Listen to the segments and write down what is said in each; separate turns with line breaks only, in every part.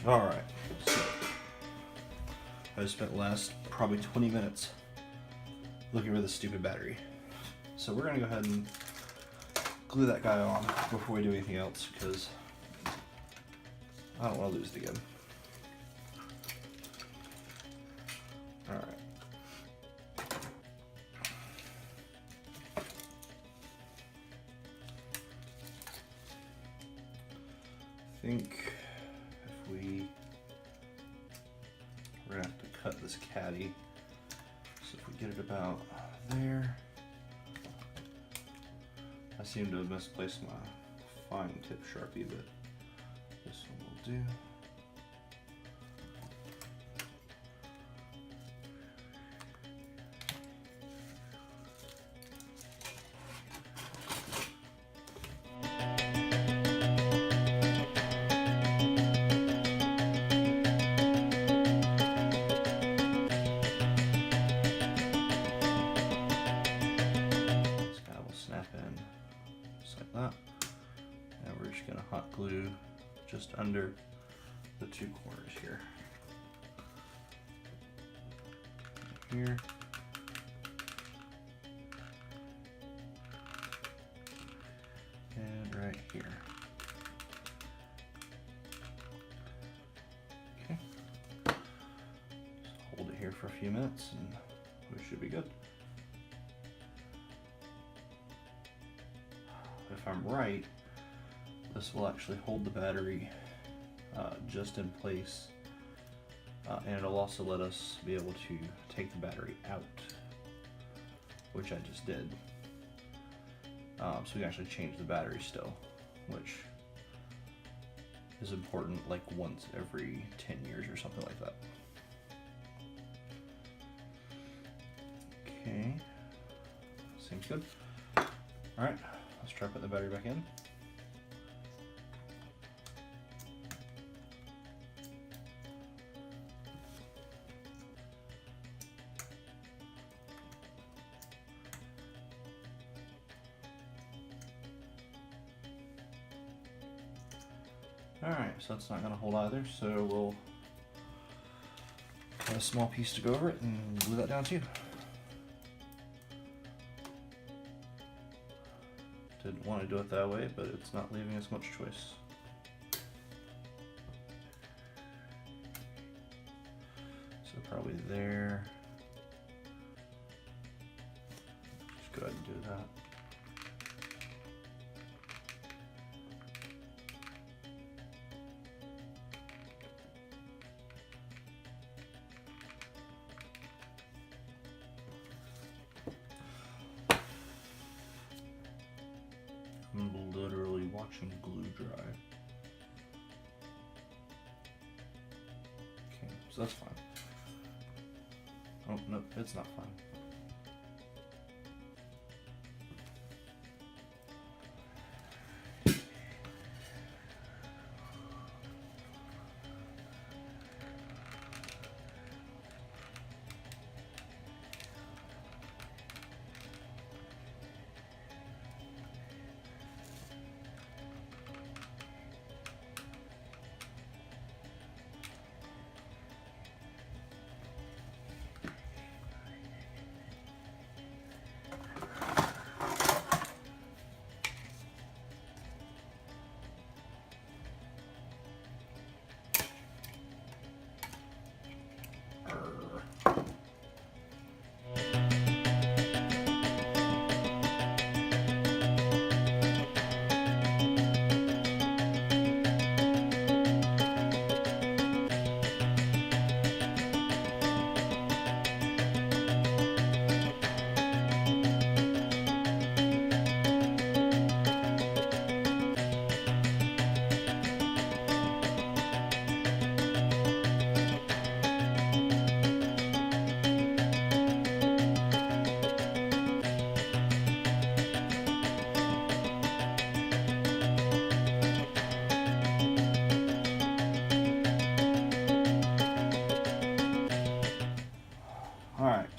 Alright, so I spent the last probably 20 minutes looking for this stupid battery. So we're gonna go ahead and glue that guy on before we do anything else, because I don't want to lose it again. Alright. I think if we're gonna have to cut this caddy, so if we get it about there. I seem to have misplaced my fine tip Sharpie, but this one will do. That. And we're just going to hot glue just under the two corners here. Here. And right here. Okay. Just hold it here for a few minutes and we should be good. If I'm right, this will actually hold the battery just in place, and it'll also let us be able to take the battery out, which I just did. So we can actually change the battery still, which is important, like once every 10 years or something like that. Okay, seems good. All right. Let's try putting the battery back in. Alright, so that's not going to hold either, so we'll cut a small piece to go over it and glue that down too. Didn't want to do it that way, but it's not leaving us much choice. So probably there. Just go ahead and do that. I'm literally watching glue dry. Okay, so that's fine. Oh, no, it's not fine.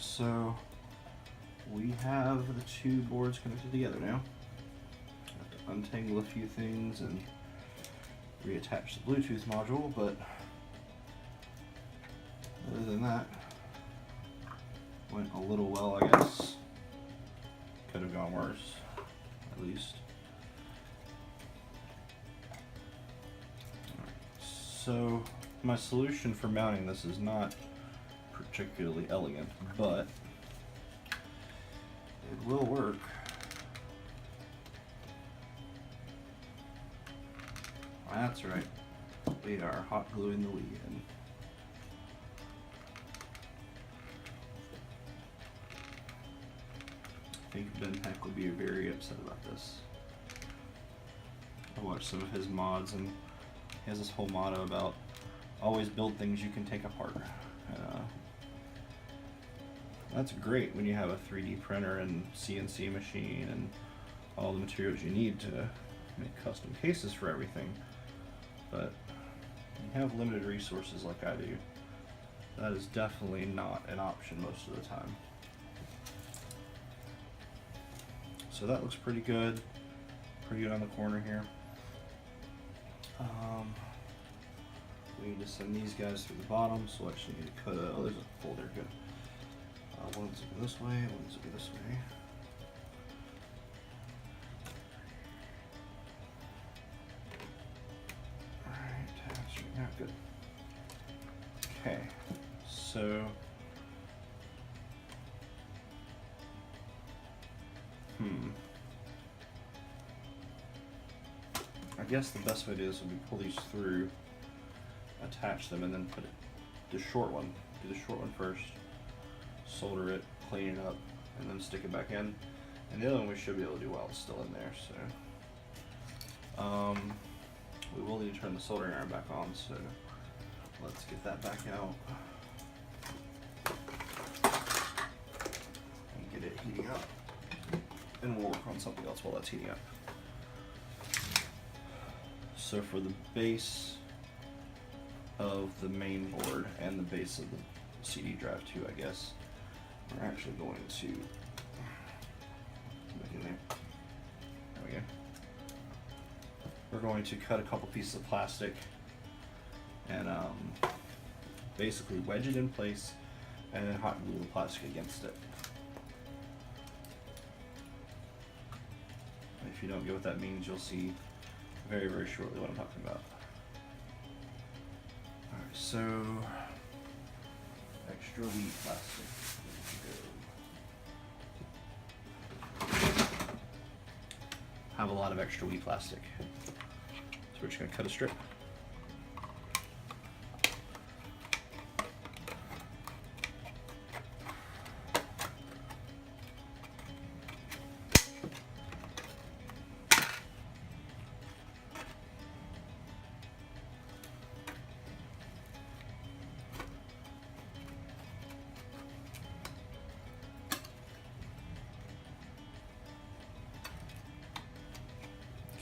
So we have the two boards connected together now. I have to untangle a few things and reattach the Bluetooth module, but Other than that, went a little well, I guess. Could have gone worse, at least. So my solution for mounting this is not particularly elegant, but it will work. That's right. We are hot gluing the Wii in. I think Ben Heck would be very upset about this. I watched some of his mods, and he has this whole motto about always build things you can take apart. That's great when you have a 3D printer and CNC machine and all the materials you need to make custom cases for everything. But you have limited resources like I do. That is definitely not an option most of the time. So that looks pretty good. Pretty good on the corner here. We need to send these guys through the bottom, so I actually need to cut a, oh, there's a hole there, good. One's will go this way, one's will go this way. Alright, straighten out, good. Okay, so I guess the best way to do this would be pull these through, attach them, and then put it, the short one, do the short one first, solder it, clean it up, and then stick it back in. And the other one we should be able to do while it's still in there, so. We will need to turn the soldering iron back on, so let's get that back out. And get it heating up. And we'll work on something else while that's heating up. So for the base of the main board and the base of the CD drive too, I guess, we're actually going to look in there. There we go. We're going to cut a couple pieces of plastic and basically wedge it in place and then hot glue the plastic against it. If you don't get what that means, you'll see very, very shortly what I'm talking about. Alright, so extra wheat plastic. Have a lot of extra wheat plastic. So we're just going to cut a strip.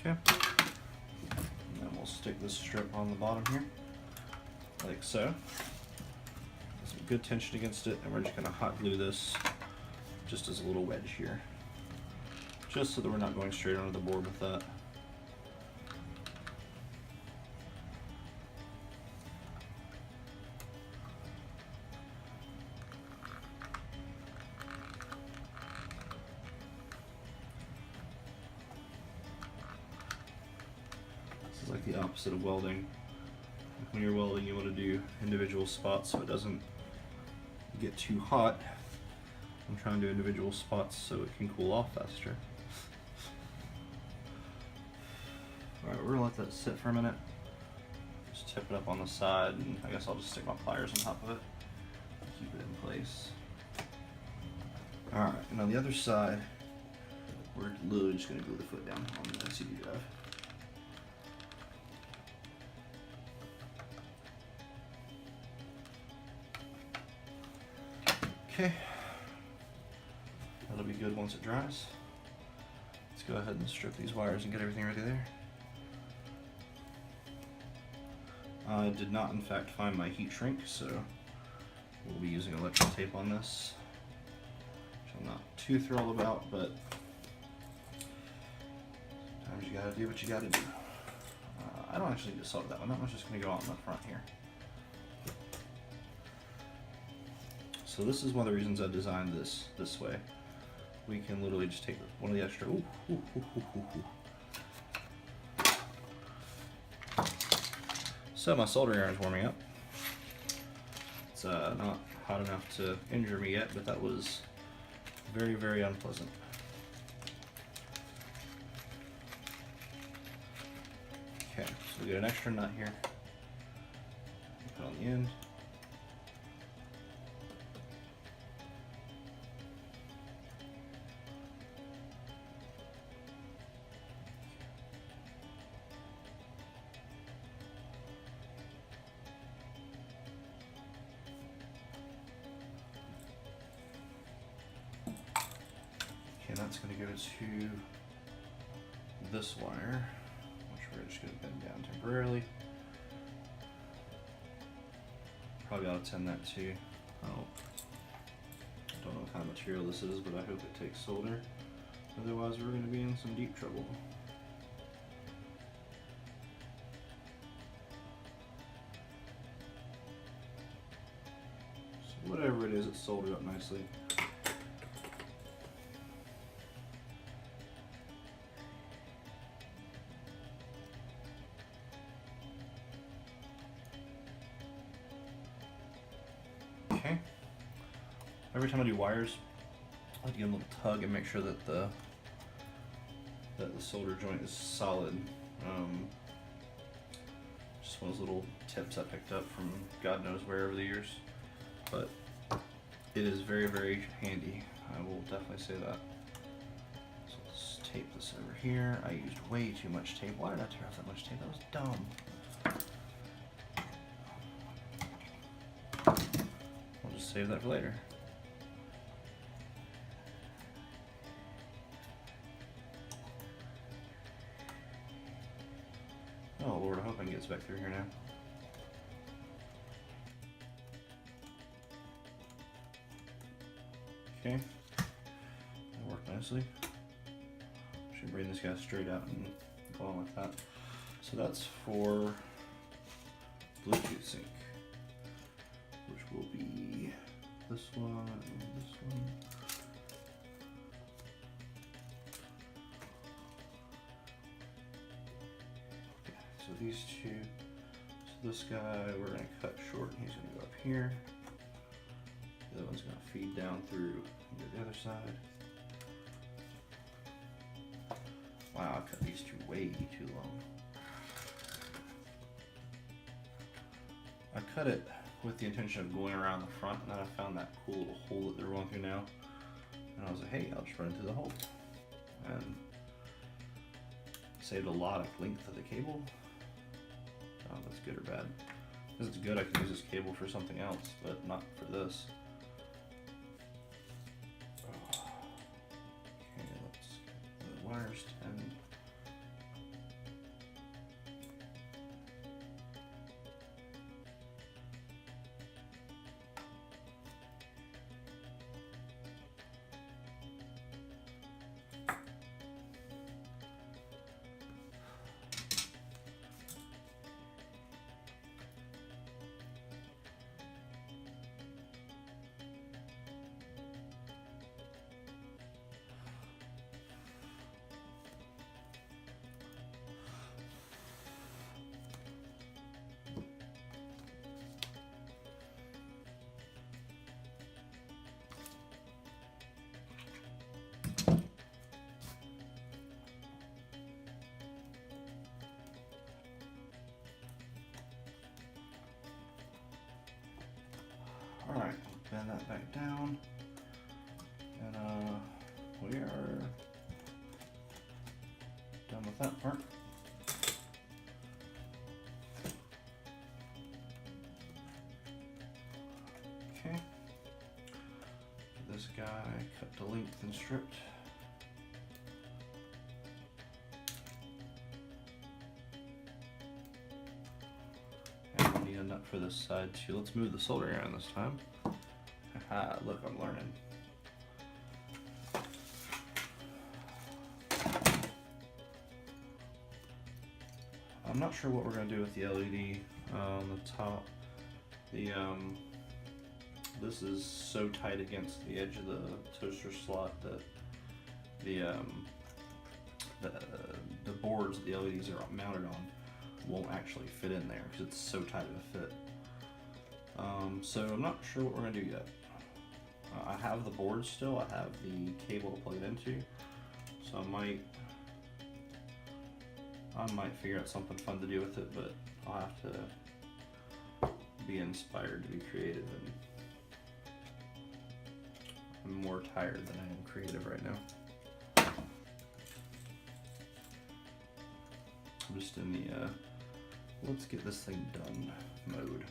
Okay, and then we'll stick this strip on the bottom here, like so. Get some good tension against it, and we're just going to hot glue this just as a little wedge here, just so that we're not going straight onto the board with that. Like the opposite of welding. When you're welding, you want to do individual spots so it doesn't get too hot. I'm trying to do individual spots so it can cool off faster. Alright, we're gonna let that sit for a minute. Just tip it up on the side, and I guess I'll just stick my pliers on top of it to keep it in place. Alright, and on the other side, we're literally just gonna glue the foot down on the CD drive. Okay, that'll be good once it dries. Let's go ahead and strip these wires and get everything ready there. I did not in fact find my heat shrink, so we'll be using electrical tape on this, which I'm not too thrilled about, but sometimes you gotta do what you gotta do. I don't actually need to solder that one, that one's just gonna go on the front here. so this is one of the reasons I designed this way. We can literally just take one of the extra. So my soldering iron is warming up. It's not hot enough to injure me yet, but that was very, very unpleasant. Okay, so we get an extra nut here. Put on the end. Okay, that's going to go to this wire, which we're just going to bend down temporarily. Probably ought to tend that too. I don't know what kind of material this is, but I hope it takes solder. Otherwise, we're going to be in some deep trouble. So whatever it is, it's soldered up nicely. Okay. Every time I do wires, I like to give them a little tug and make sure that the solder joint is solid. Just one of those little tips I picked up from God knows where over the years, but it is very, very handy. I will definitely say that. So let's tape this over here. I used way too much tape. Why did I tear off that much tape? That was dumb. Save that for later. Oh Lord, I hope I can get this back through here now. Okay, that worked nicely. Should bring this guy straight out and go on like that. So that's for Bluetooth sync, which will be this one and this one. Okay, so these two. So this guy we're going to cut short. He's going to go up here. The other one's going to feed down through into the other side. Wow, I cut these two way too long. I cut it with the intention of going around the front, and then I found that cool little hole that they're going through now, and I was like, hey, I'll just run through the hole, and saved a lot of length of the cable. I don't know if that's good or bad. If it's good, I can use this cable for something else, but not for this. Okay, let's get the wires tightened. Alright, bend that back down, and we are done with that part. Okay, this guy cut to length and stripped. A nut for this side too. Let's move the soldering iron this time. Haha, look, I'm learning. I'm not sure what we're going to do with the LED on the top. The this is so tight against the edge of the toaster slot that the boards the LEDs are mounted on won't actually fit in there because it's so tight of a fit. So I'm not sure what we're gonna do yet. I have the board still. I have the cable to plug it into, so I might figure out something fun to do with it, but I'll have to be inspired to be creative, and I'm more tired than I am creative right now. I'm just in the let's get this thing done mode.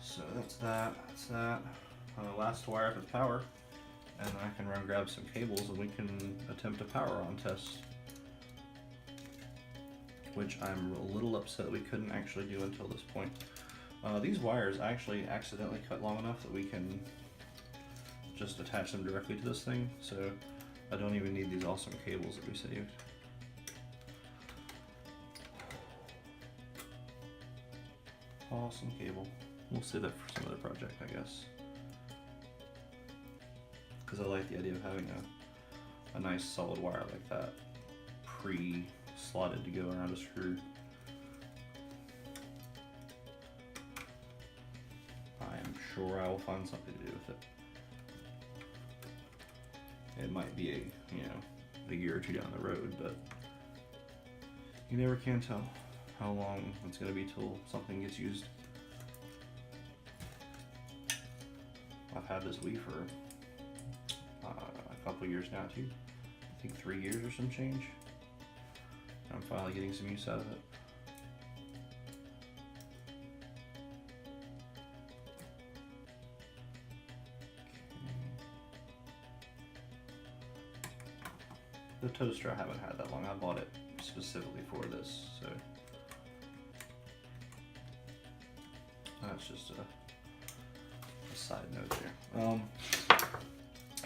So that's that. Last wire up its power, and I can run grab some cables and we can attempt a power on test, which I'm a little upset we couldn't actually do until this point. These wires I actually accidentally cut long enough that we can just attach them directly to this thing, so I don't even need these awesome cables that we saved. Awesome cable. We'll save that for some other project, I guess. Because I like the idea of having a nice solid wire like that pre-slotted to go around a screw. I am sure I will find something to do with it. It might be a year or two down the road, but you never can tell how long it's going to be till something gets used. I've had this Wii for a couple years now too. I think 3 years or some change. I'm finally getting some use out of it. The toaster I haven't had that long. I bought it specifically for this, so that's just a side note there.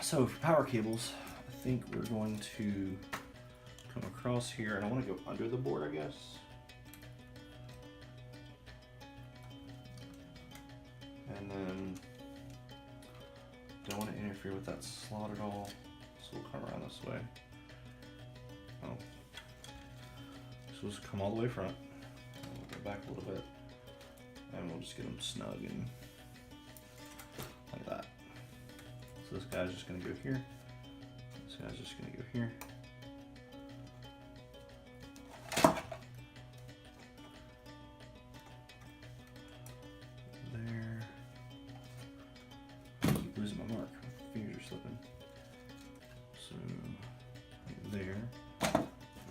So for power cables, I think we're going to come across here, and I want to go under the board, I guess. And then don't want to interfere with that slot at all, so we'll come around this way. Oh, so we'll just come all the way front. We'll go back a little bit, and we'll just get them snug and like that. So this guy's just going to go here. This guy's just going to go here. There. I keep losing my mark. My fingers are slipping. So there.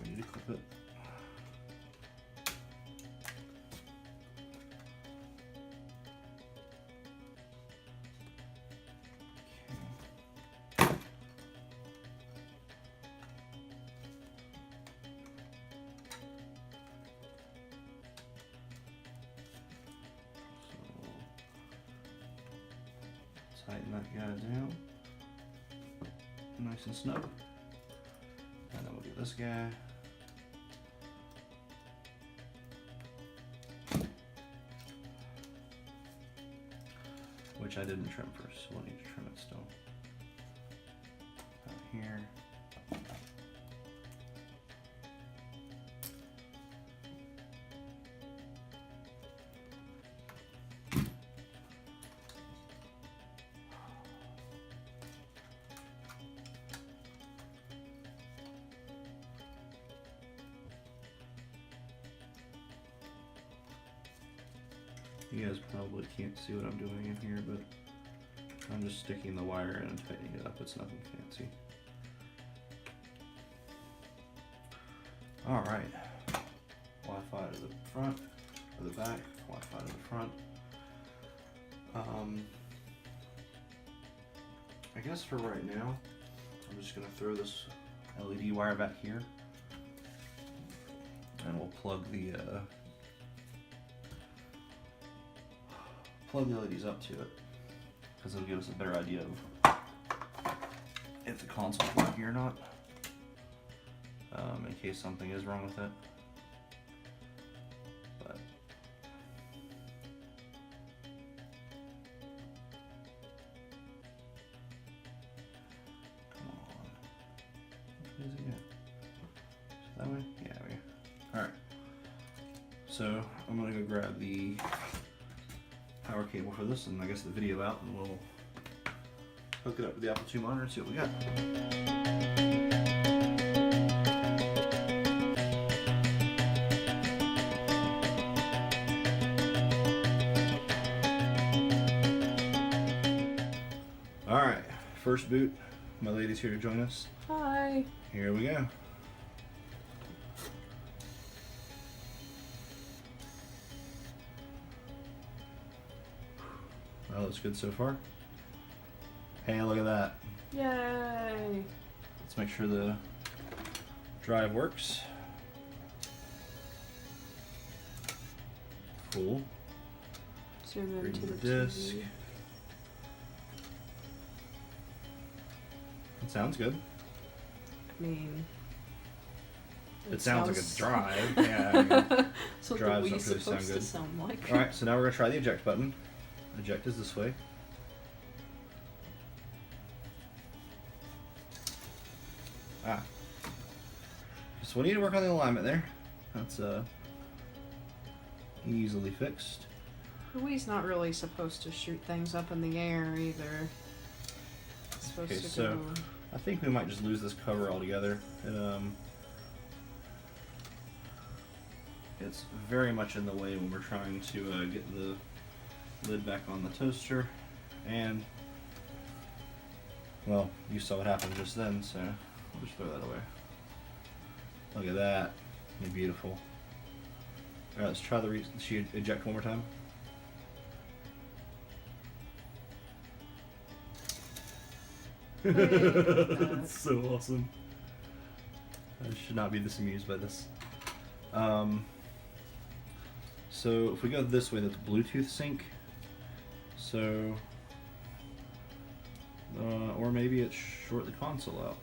We need to clip it. Tighten that guy down, nice and snug, and then we'll get this guy. Which I didn't trim first, so we'll need to trim it still. Out here. You guys probably can't see what I'm doing in here, but I'm just sticking the wire in and tightening it up. It's nothing fancy. All right, Wi-Fi to the front, or the back, Wi-Fi to the front. I guess for right now, I'm just gonna throw this LED wire back here, and we'll plug the LEDs up to it, because it'll give us a better idea of if the console's working or not, in case something is wrong with it. But Is it yet? That way? Yeah, there we go. Alright. So I'm gonna go grab the power cable for this and I guess the video out, and we'll hook it up with the Apple II monitor and see what we got. Alright, first boot. My lady's here to join us.
Hi.
Here we go. That looks good so far. Hey, look at that.
Yay.
Let's make sure the drive works. Cool.
Zoom
Read
into
the
the
disc.
TV.
It sounds good.
I mean,
It sounds like a drive. Yeah. I mean,
that's what the
drives
Wii's
don't really
supposed
sound
to
good.
sound like.
Alright, so now we're going to try the eject button. Eject is this way. Ah. So we need to work on the alignment there. That's easily fixed.
The Wii's not really supposed to shoot things up in the air either. It's supposed
Okay,
to
so
go.
I think we might just lose this cover altogether. It's very much in the way when we're trying to get the lid back on the toaster, and well, you saw what happened just then, so we'll just throw that away. Look at that. You're beautiful. Alright, let's try the eject one more time. That's so awesome. I should not be this amused by this. So if we go this way, that's Bluetooth sync. So, or maybe it's short the console out.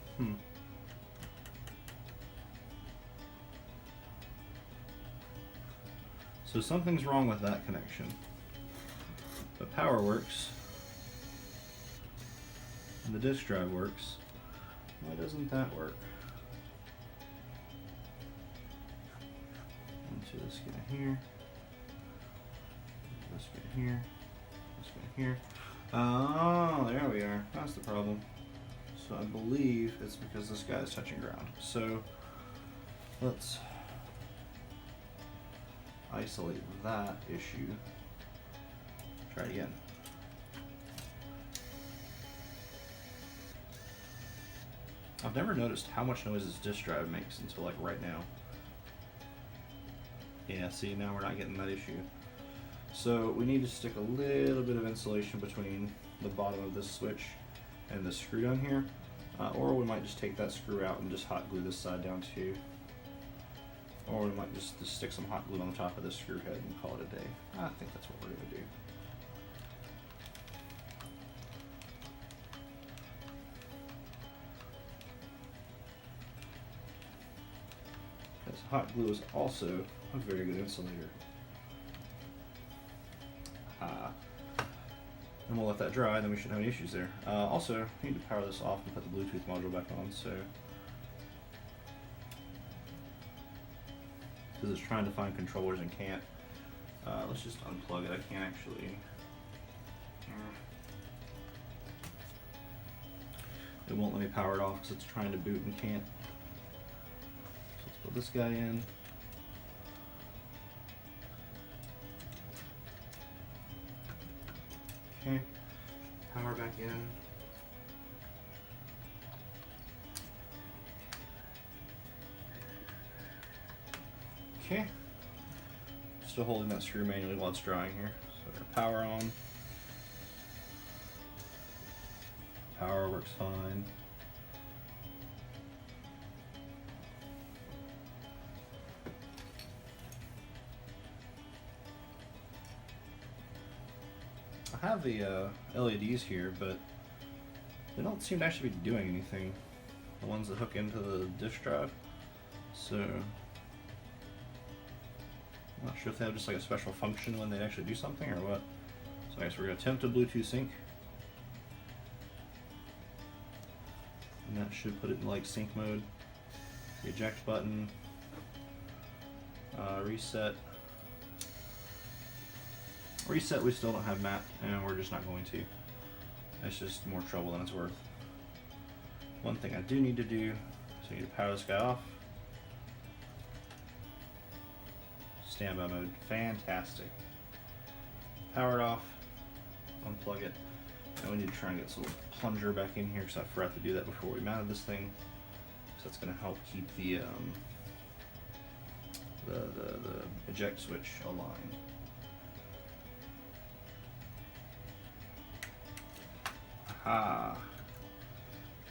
So something's wrong with that connection. But power works. And the disk drive works. Why doesn't that work? Into this guy here. This guy here. This guy here. Oh, there we are. That's the problem. So I believe it's because this guy is touching ground. So let's isolate that issue. Try it again. I've never noticed how much noise this disk drive makes until like right now. Yeah, see, now we're not getting that issue. So we need to stick a little bit of insulation between the bottom of this switch and the screw down here. Or we might just take that screw out and just hot glue this side down too. Or we might just stick some hot glue on the top of this screw head and call it a day. I think that's what we're going to do. Because hot glue is also a very good insulator. And we'll let that dry, then we shouldn't have any issues there. Also, we need to power this off and put the Bluetooth module back on, so... because it's trying to find controllers and can't. Let's just unplug it. I can't actually... It won't let me power it off because it's trying to boot and can't. So let's put this guy in. Okay, power back in. Okay, still holding that screw manually while it's drying here. So power on. Power works fine. I have the LEDs here, but they don't seem to actually be doing anything. The ones that hook into the disk drive. So I'm not sure if they have just like a special function when they actually do something or what. So I guess we're going to attempt a Bluetooth sync. And that should put it in like sync mode. the eject button, reset. Reset we still don't have mapped, and we're just not going to. It's just more trouble than it's worth. One thing I do need to do, so I need to power this guy off. Standby mode, fantastic. Power it off, unplug it. And we need to try and get this little plunger back in here because I forgot to do that before we mounted this thing. So that's going to help keep the eject switch aligned. Aha!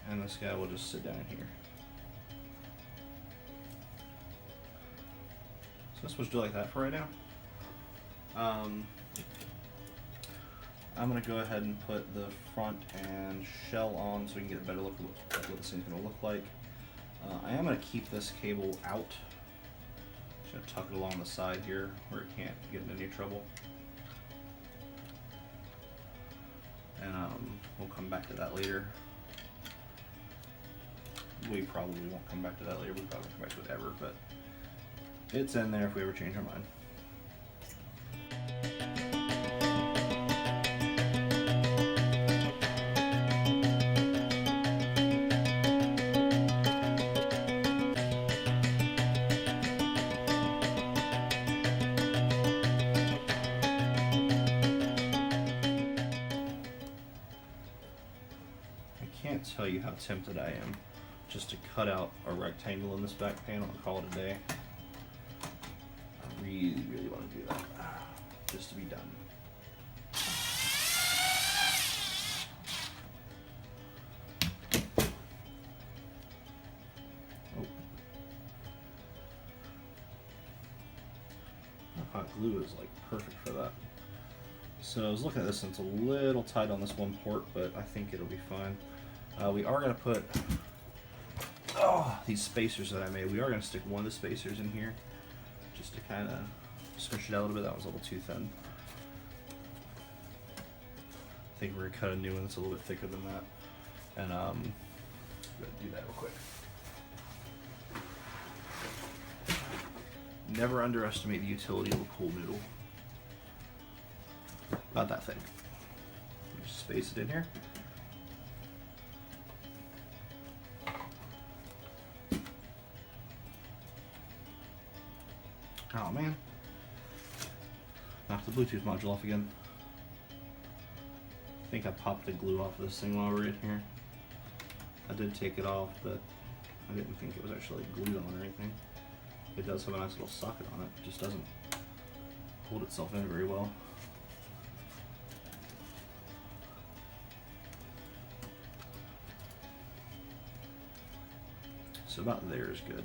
And this guy will just sit down here. So let's just do like that for right now. I'm going to go ahead and put the front and shell on so we can get a better look at what this thing's going to look like. I am going to keep this cable out. Just going to tuck it along the side here where it can't get into any trouble. And we'll come back to that later. We probably won't come back to that later. We'll probably come back to it ever, but it's in there if we ever change our mind. I can't tell you how tempted I am just to cut out a rectangle in this back panel and call it a day. I really, really want to do that, just to be done. Oh. The hot glue is like perfect for that. So I was looking at this and it's a little tight on this one port, but I think it'll be fine. We are going to put these spacers that I made. We are going to stick one of the spacers in here just to kind of switch it out a little bit. That was a little too thin. I think we're going to cut a new one that's a little bit thicker than that. And I'm going to do that real quick. Never underestimate the utility of a pool noodle. About that thing. Just space it in here. Oh man. Knocked the Bluetooth module off again. I think I popped the glue off of this thing while we were in here. I did take it off, but I didn't think it was actually glued on or anything. It does have a nice little socket on it. It just doesn't hold itself in very well. So about there is good.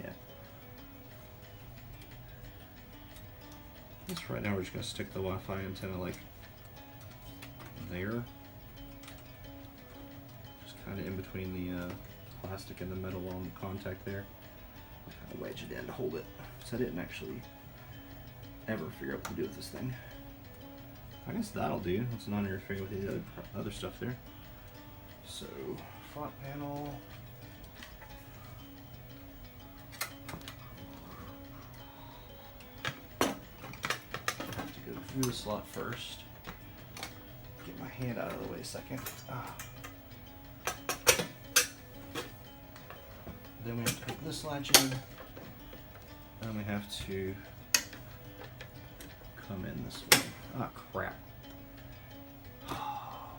Yeah. I guess right now we're just going to stick the Wi-Fi antenna like there. Just kind of in between the plastic and the metal on the contact there. I'll kind of wedge it in to hold it. So I didn't actually ever figure out what to do with this thing. I guess that'll do. It's not interfering with the other stuff there. So, front panel. Through the slot first. Get my hand out of the way a second. Then we have to put this latch in. Then we have to come in this way. Ah, crap.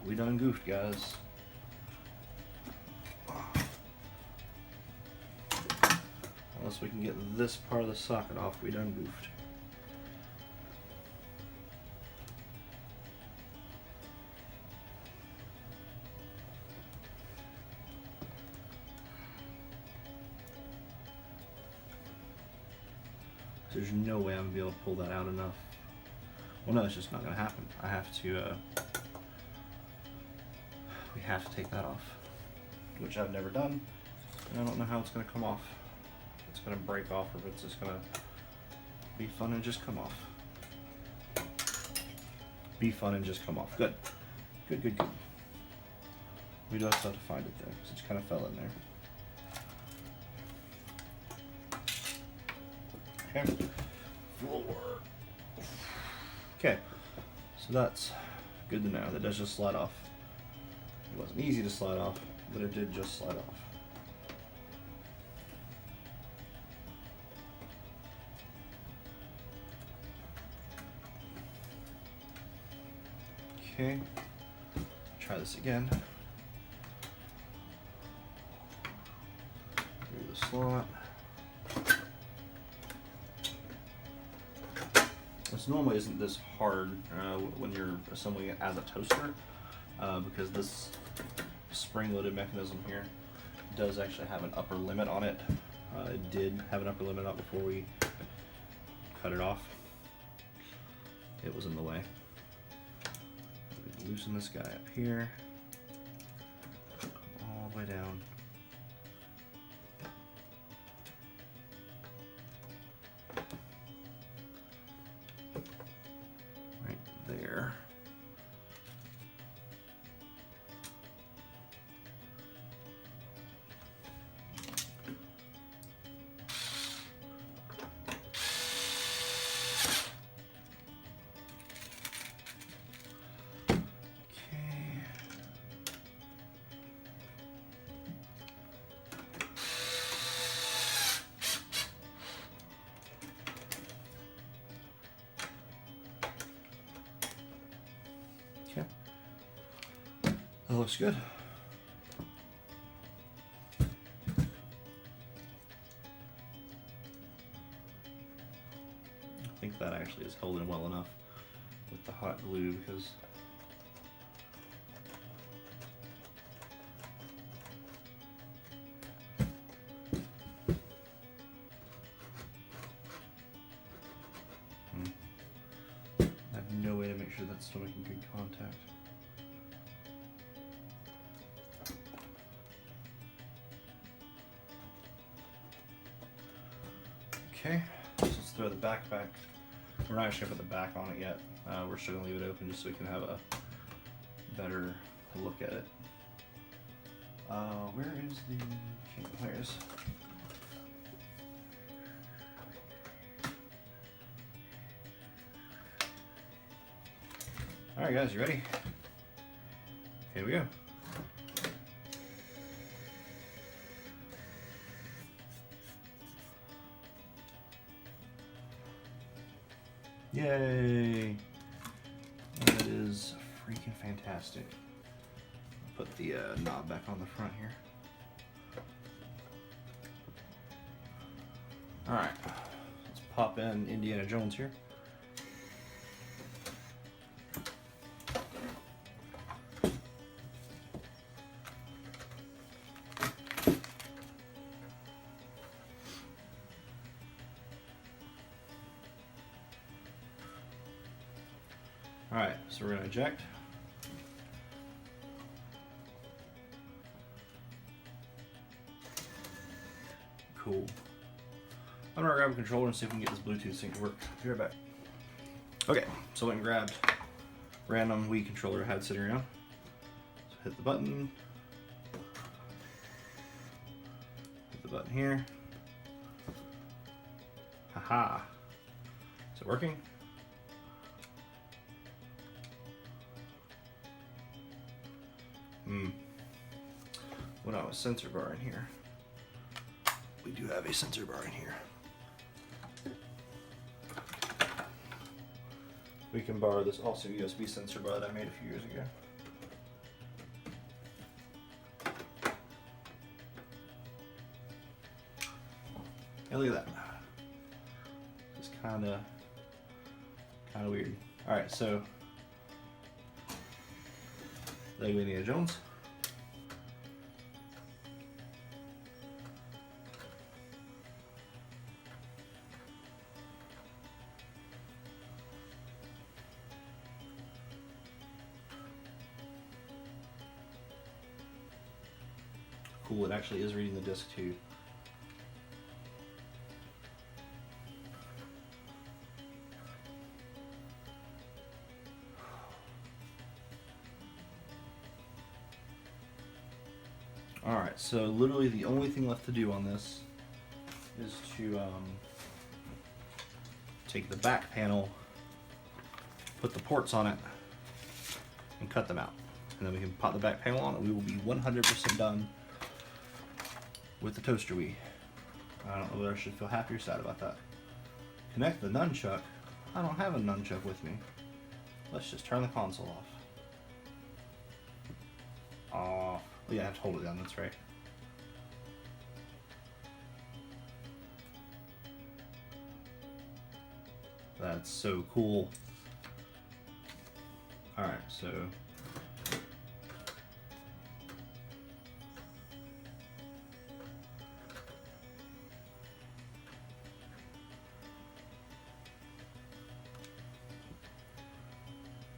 We done goofed, guys. Unless we can get this part of the socket off, we done goofed. There's no way I'm going to be able to pull that out enough. Well, no, it's just not going to happen. I have to, we have to take that off, which I've never done, and I don't know how it's going to come off. If it's going to break off, or if it's just going to be fun and just come off. Be fun and just come off. Good. Good, good, good. We just have to find it there, because it just kind of fell in there. Okay. Floor. Okay. So that's good to know. That does just slide off. It wasn't easy to slide off, but it did just slide off. Okay. Try this again. Through the slot. This normally isn't this hard when you're assembling it as a toaster, because this spring-loaded mechanism here does actually have an upper limit on it. It did have an upper limit on it before we cut it off. It was in the way. Loosen this guy up here, all the way down. Right there. Okay, that looks good. I think that actually is holding well enough with the hot glue, because I have no way to make sure that's still making good contact. Okay, so let's throw the back. We're not actually going to put the back on it yet. We're still going to leave it open just so we can have a better look at it. Where is the... Okay, there it is. Alright guys, you ready? Here we go. Yay! That is freaking fantastic. Put the knob back on the front here. Alright, let's pop in Indiana Jones here. Alright, so we're going to eject. Cool. I'm going to grab a controller and see if we can get this Bluetooth sync to work. Be right back. Okay, so I went and grabbed random Wii controller I had sitting around. So hit the button. Hit the button here. Haha. Is it working? Well, no, a sensor bar in here. We do have a sensor bar in here. We can borrow this also USB sensor bar that I made a few years ago. Hey, look at that. It's kind of weird. All right, so Lego Indiana Jones. Cool, it actually is reading the disc too. Alright, so literally the only thing left to do on this is to take the back panel, put the ports on it, and cut them out. And then we can pop the back panel on, and we will be 100% done with the toaster Wii. I don't know whether I should feel happy or sad about that. Connect the nunchuck. I don't have a nunchuck with me. Let's just turn the console off. Oh, yeah, I have to hold it down, that's right. That's so cool. Alright, so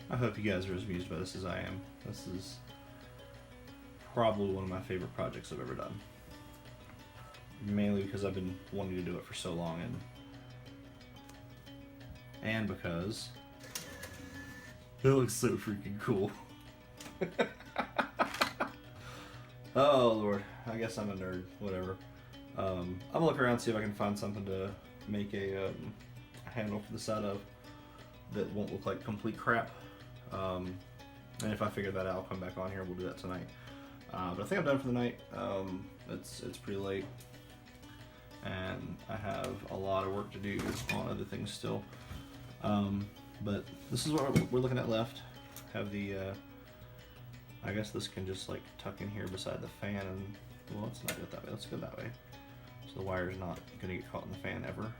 I hope you guys are as amused by this as I am. This is probably one of my favorite projects I've ever done. Mainly because I've been wanting to do it for so long, and because it looks so freaking cool. Oh Lord, I guess I'm a nerd. Whatever. I'm gonna look around and see if I can find something to make a handle for the side of that won't look like complete crap. And if I figure that out, I'll come back on here and we'll do that tonight. But I think I'm done for the night. It's pretty late, and I have a lot of work to do on other things still. But this is what we're looking at left. Have the, I guess this can just like tuck in here beside the fan, and well, let's not go that way. Let's go that way. So the wire's not gonna get caught in the fan ever.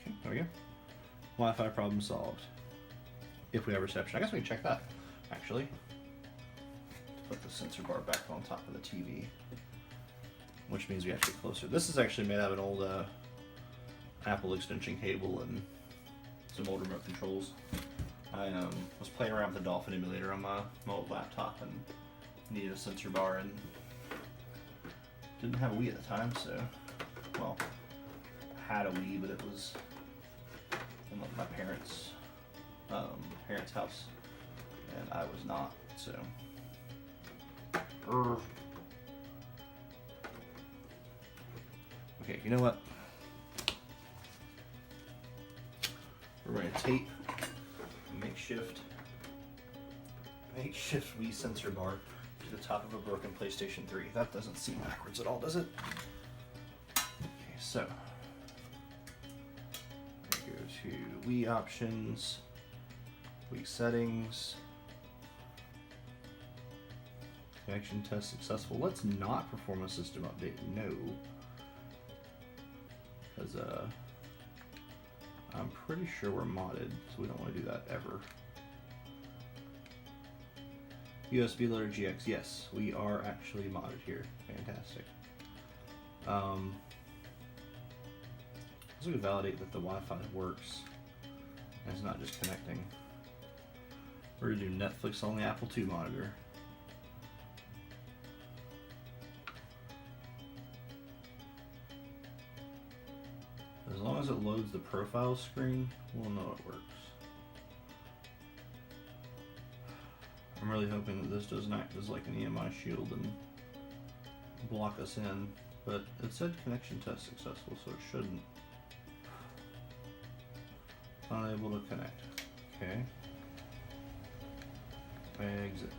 Okay, there we go. Wi-Fi problem solved. If we have reception. I guess we can check that, actually. Put the sensor bar back on top of the TV, which means we have to get closer. This is actually made out of an old Apple extension cable and some old remote controls. I was playing around with the Dolphin emulator on my old laptop and needed a sensor bar, and didn't have a Wii at the time, so, well, I had a Wii, but it was in my parents' house, and I was not, so. Okay, you know what? We're going to tape makeshift Wii sensor bar to the top of a broken PlayStation 3. That doesn't seem backwards at all, does it? Okay, so go to Wii options, Wii settings, connection test successful. Let's not perform a system update, no, because I'm pretty sure we're modded, so we don't want to do that ever. USB loader GX, yes, we are actually modded here. Fantastic. So we validate that the Wi-Fi works and it's not just connecting. We're gonna do Netflix on the Apple II monitor. As long as it loads the profile screen, we'll know it works. I'm really hoping that this doesn't act as like an EMI shield and block us in, but it said connection test successful, so it shouldn't. Unable to connect. Okay. Exit.